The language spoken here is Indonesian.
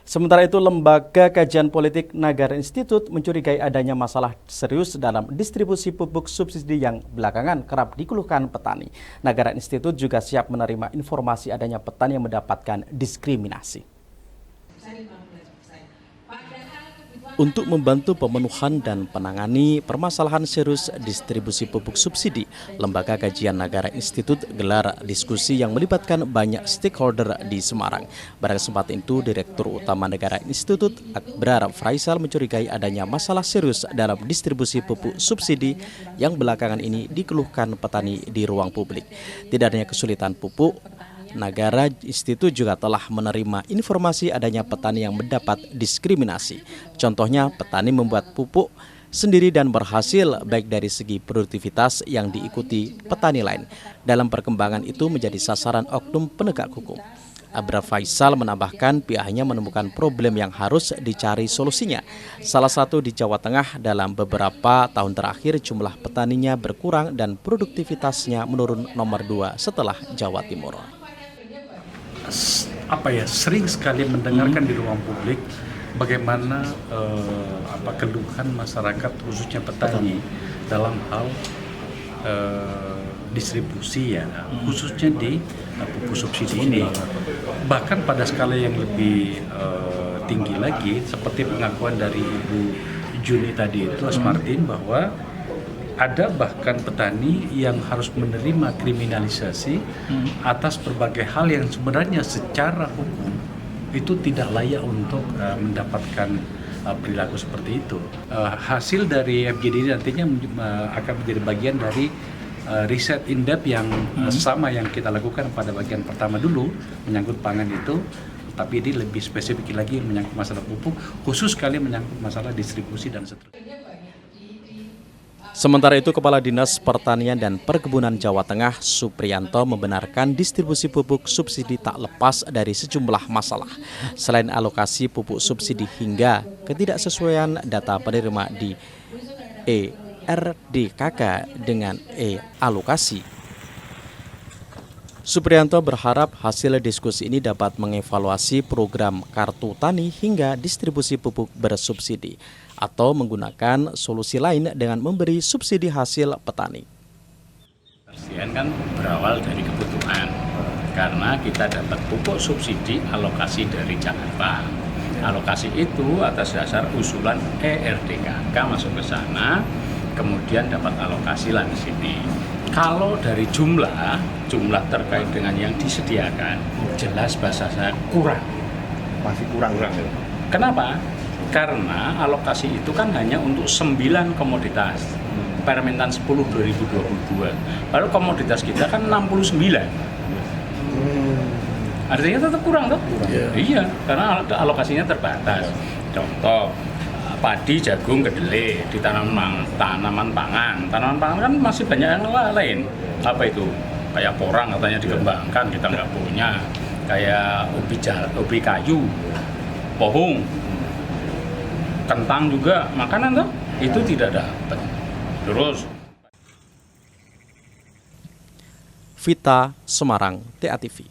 Sementara itu, Lembaga Kajian Politik Nagara Institute mencurigai adanya masalah serius dalam distribusi pupuk subsidi yang belakangan kerap dikeluhkan petani. Nagara Institute juga siap menerima informasi adanya petani yang mendapatkan diskriminasi. Untuk membantu pemenuhan dan penangani permasalahan serius distribusi pupuk subsidi, Lembaga Kajian Nagara Institute gelar diskusi yang melibatkan banyak stakeholder di Semarang. Pada kesempatan itu, Direktur Utama Nagara Institute, Akbar Faisal, mencurigai adanya masalah serius dalam distribusi pupuk subsidi yang belakangan ini dikeluhkan petani di ruang publik. Tidak hanya kesulitan pupuk, Nagara Institute juga telah menerima informasi adanya petani yang mendapat diskriminasi. Contohnya, petani membuat pupuk sendiri dan berhasil baik dari segi produktivitas yang diikuti petani lain. Dalam perkembangan itu menjadi sasaran oknum penegak hukum. Abra Faisal menambahkan pihaknya menemukan problem yang harus dicari solusinya. Salah satu di Jawa Tengah, dalam beberapa tahun terakhir jumlah petaninya berkurang dan produktivitasnya menurun nomor 2 setelah Jawa Timur. Sering sekali mendengarkan di ruang publik bagaimana keluhan masyarakat khususnya petani dalam hal distribusi ya, khususnya di pupuk subsidi ini. Bahkan pada skala yang lebih tinggi lagi, seperti pengakuan dari Ibu Juni tadi itu, Asmartin, bahwa ada bahkan petani yang harus menerima kriminalisasi atas berbagai hal yang sebenarnya secara hukum itu tidak layak untuk mendapatkan perilaku seperti itu. Hasil dari FGD ini nantinya akan menjadi bagian dari riset in-depth yang sama yang kita lakukan pada bagian pertama dulu menyangkut pangan itu, tapi ini lebih spesifik lagi menyangkut masalah pupuk, khusus sekali menyangkut masalah distribusi dan seterusnya. Sementara itu, Kepala Dinas Pertanian dan Perkebunan Jawa Tengah, Supriyanto, membenarkan distribusi pupuk subsidi tak lepas dari sejumlah masalah. Selain alokasi pupuk subsidi hingga ketidaksesuaian data penerima di ERDKK dengan alokasi. Supriyanto berharap hasil diskusi ini dapat mengevaluasi program Kartu Tani hingga distribusi pupuk bersubsidi, atau menggunakan solusi lain dengan memberi subsidi hasil petani. Kepastian kan berawal dari kebutuhan, karena kita dapat pupuk subsidi alokasi dari Jakarta. Alokasi itu atas dasar usulan ERDKK masuk ke sana, kemudian dapat alokasi lah di sini. Kalau dari jumlah terkait dengan yang disediakan, jelas bahasa saya kurang. Masih kurang. Kenapa? Karena alokasi itu kan hanya untuk 9 komoditas. Permentan 10 2022. Lalu komoditas kita kan 69. Artinya tetap kurang toh? Iya, karena alokasinya terbatas. Contoh, padi, jagung, kedelai di tanaman pangan. Tanaman pangan kan masih banyak yang lain. Apa itu? Kayak porang katanya dikembangkan, kita nggak punya. Kayak ubi kayu, pohung, kentang juga makanan tuh itu tidak dapat. Terus Vita, Semarang, TATV.